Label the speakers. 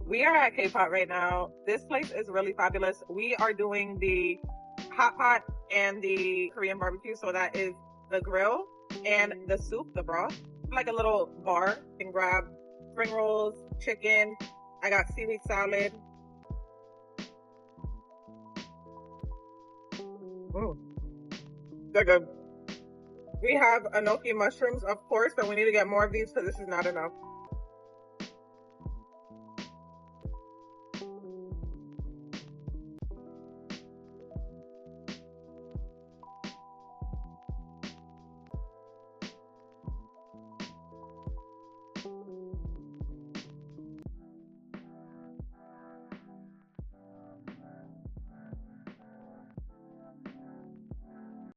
Speaker 1: We are at KPOT right now. This place is really fabulous. We are doing the hot pot and the Korean barbecue. So that is the grill and the soup, the broth, like a little bar. You can grab spring rolls, chicken. I got seaweed salad. Mm, they're good. We have enoki mushrooms, of course, but we need to get more of these because this is not enough.